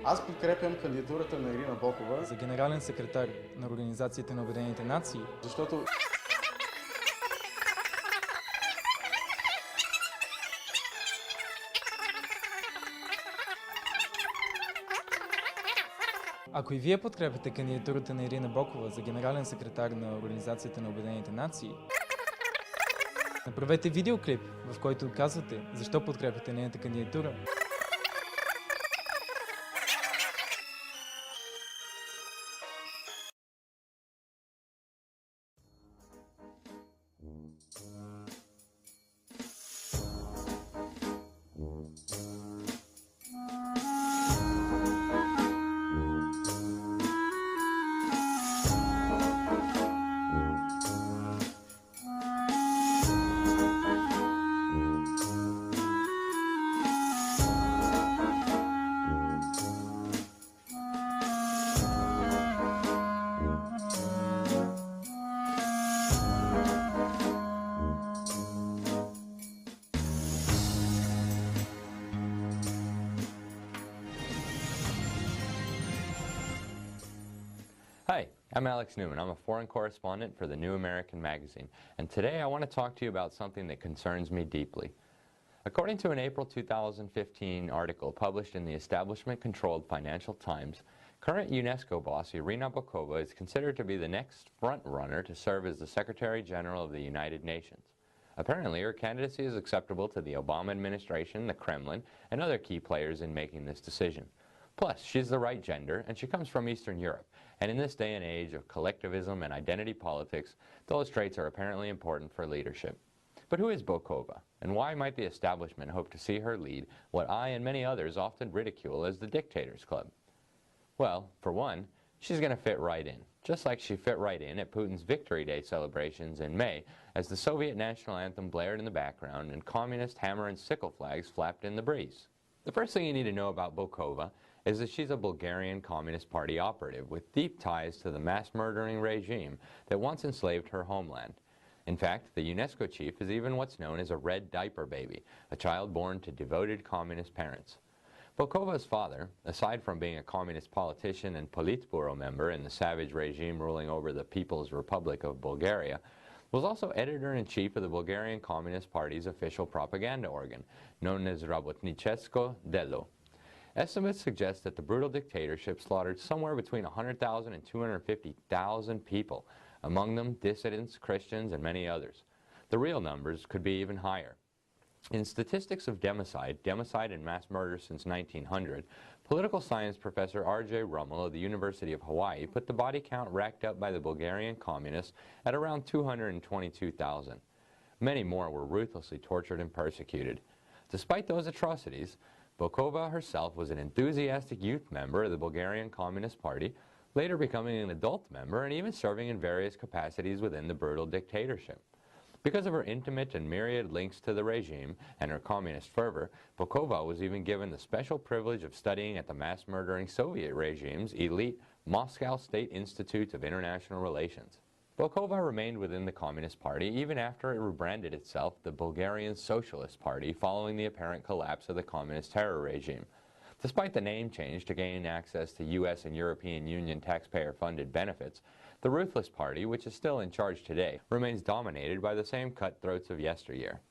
Аз подкрепям кандидатурата на Ирина Бокова за генерален секретар на Организацията на Обединените нации, защото ако и вие подкрепяте кандидатурата на Ирина Бокова за генерален секретар на Организацията на Обединените нации, направете видеоклип, в който казвате защо подкрепяте нейната кандидатура. Hi, I'm Alex Newman. I'm a foreign correspondent for the New American Magazine, and today I want to talk to you about something that concerns me deeply. According to an April 2015 article published in the establishment-controlled Financial Times, current UNESCO boss Irina Bokova is considered to be the next front-runner to serve as the Secretary General of the United Nations. Apparently, her candidacy is acceptable to the Obama administration, the Kremlin, and other key players in making this decision. Plus, she's the right gender, and she comes from Eastern Europe. And in this day and age of collectivism and identity politics, those traits are apparently important for leadership. But who is Bokova, and why might the establishment hope to see her lead what I and many others often ridicule as the Dictators Club? Well, for one, she's going to fit right in, just like she fit right in at Putin's Victory Day celebrations in May as the Soviet national anthem blared in the background and communist hammer and sickle flags flapped in the breeze. The first thing you need to know about Bokova is that she's a Bulgarian Communist Party operative with deep ties to the mass-murdering regime that once enslaved her homeland. In fact, the UNESCO chief is even what's known as a red diaper baby, a child born to devoted communist parents. Bokova's father, aside from being a communist politician and Politburo member in the savage regime ruling over the People's Republic of Bulgaria, was also editor-in-chief of the Bulgarian Communist Party's official propaganda organ, known as Rabotnichesko Delo. Estimates suggest that the brutal dictatorship slaughtered somewhere between 100,000 and 250,000 people, among them dissidents, Christians, and many others. The real numbers could be even higher. In Statistics of Democide and Mass Murder since 1900, political science professor R.J. Rummel of the University of Hawaii put the body count racked up by the Bulgarian communists at around 222,000. Many more were ruthlessly tortured and persecuted. Despite those atrocities, Bokova herself was an enthusiastic youth member of the Bulgarian Communist Party, later becoming an adult member and even serving in various capacities within the brutal dictatorship. Because of her intimate and myriad links to the regime and her communist fervor, Bokova was even given the special privilege of studying at the mass-murdering Soviet regime's elite Moscow State Institute of International Relations. Bokova remained within the Communist Party even after it rebranded itself the Bulgarian Socialist Party following the apparent collapse of the communist terror regime. Despite the name change to gain access to U.S. and European Union taxpayer-funded benefits, the ruthless party, which is still in charge today, remains dominated by the same cutthroats of yesteryear.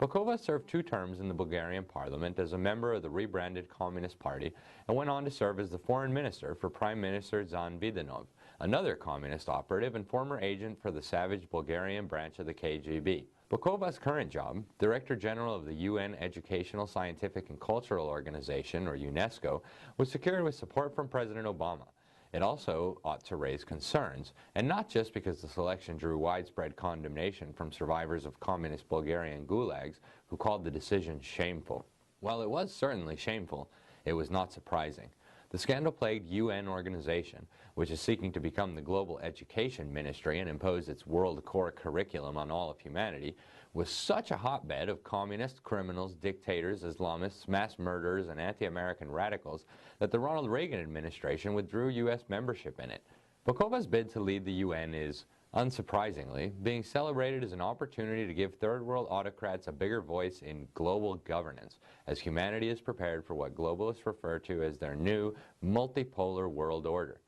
Bokova served 2 terms in the Bulgarian parliament as a member of the rebranded Communist Party and went on to serve as the foreign minister for Prime Minister Zan Vidanov, another communist operative and former agent for the savage Bulgarian branch of the KGB. Bokova's current job, Director General of the UN Educational, Scientific and Cultural Organization, or UNESCO, was secured with support from President Obama. It also ought to raise concerns, and not just because the selection drew widespread condemnation from survivors of communist Bulgarian gulags who called the decision shameful. While it was certainly shameful, it was not surprising. The scandal-plagued UN organization, which is seeking to become the global education ministry and impose its world core curriculum on all of humanity, was such a hotbed of communists, criminals, dictators, Islamists, mass murderers, and anti-American radicals that the Ronald Reagan administration withdrew U.S. membership in it. Bokova's bid to lead the UN is Unsurprisingly, being celebrated is an opportunity to give third world autocrats a bigger voice in global governance, as humanity is prepared for what globalists refer to as their new multipolar world order.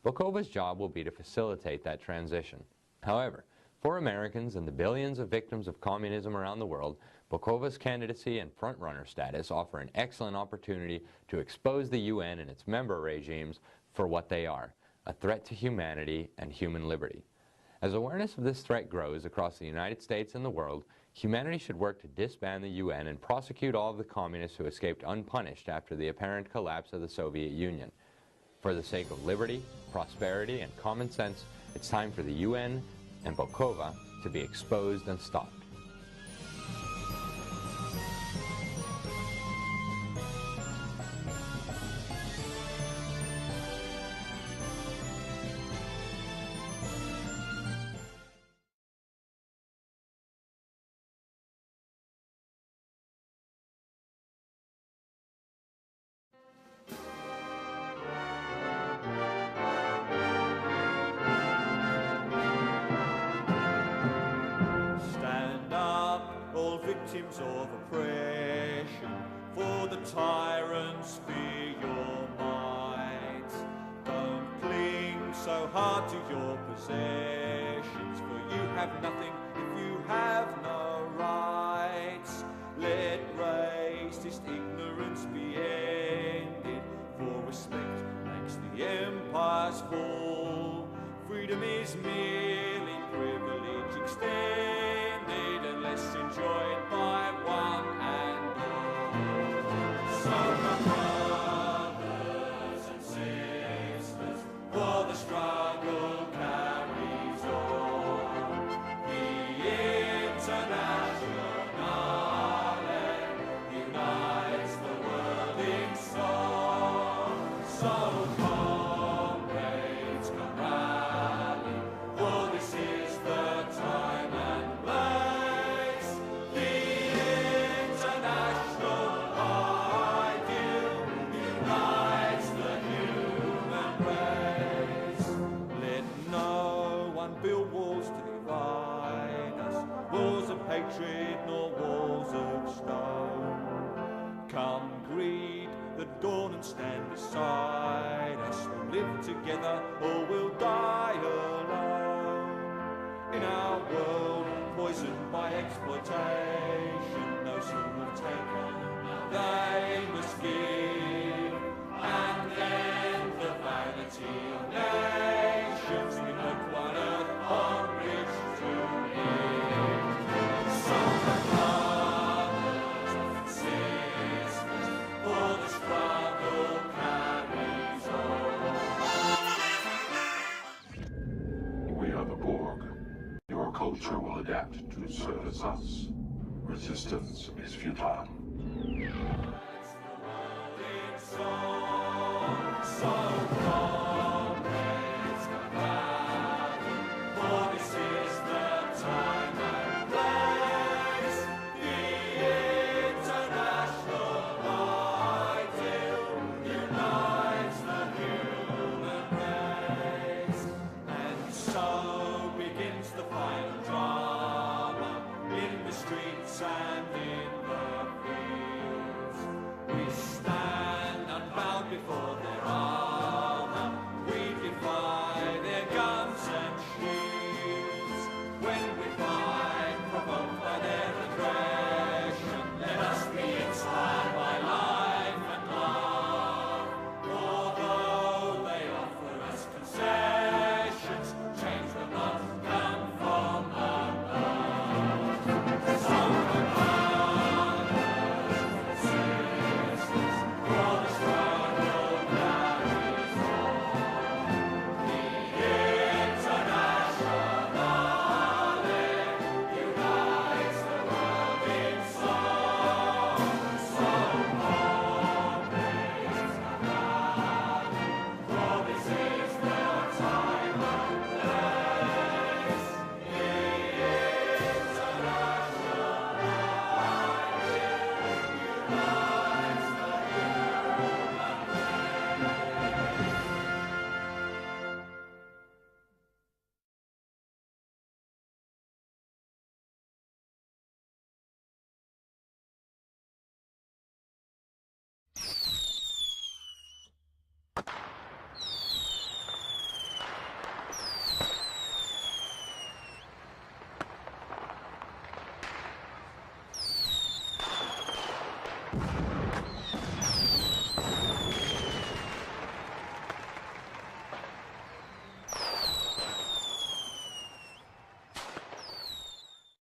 Bokova's job will be to facilitate that transition. However, for Americans and the billions of victims of communism around the world, Bokova's candidacy and frontrunner status offer an excellent opportunity to expose the UN and its member regimes for what they are, a threat to humanity and human liberty. As awareness of this threat grows across the United States and the world, humanity should work to disband the UN and prosecute all of the communists who escaped unpunished after the apparent collapse of the Soviet Union. For the sake of liberty, prosperity, and common sense, it's time for the UN and Bokova to be exposed and stopped. Victims of oppression, for the tyrants fear your might. Don't cling so hard to your possessions, for you have nothing if you have no rights. Let racist ignorance be ended, for respect makes the empires fall. Freedom is merely privilege extended, unless enjoyed by one and all. So my brothers and sisters, for the struggle carries on. The international unites the world in song. So comrades, come rally, for this is the time and place. The international ideal unites the human race. Let no one build walls to divide us, walls of hatred nor walls of stone. Come greet the dawn and stand beside us. We'll live together or we'll die alone. In our world poisoned by exploitation, those who have taken, they must give, and end the vanity of nations. We look one earth on which to live. So the brothers and sisters, for the struggle carries on. We are the Borg. Your culture will adapt to serve as us. Resistance is futile.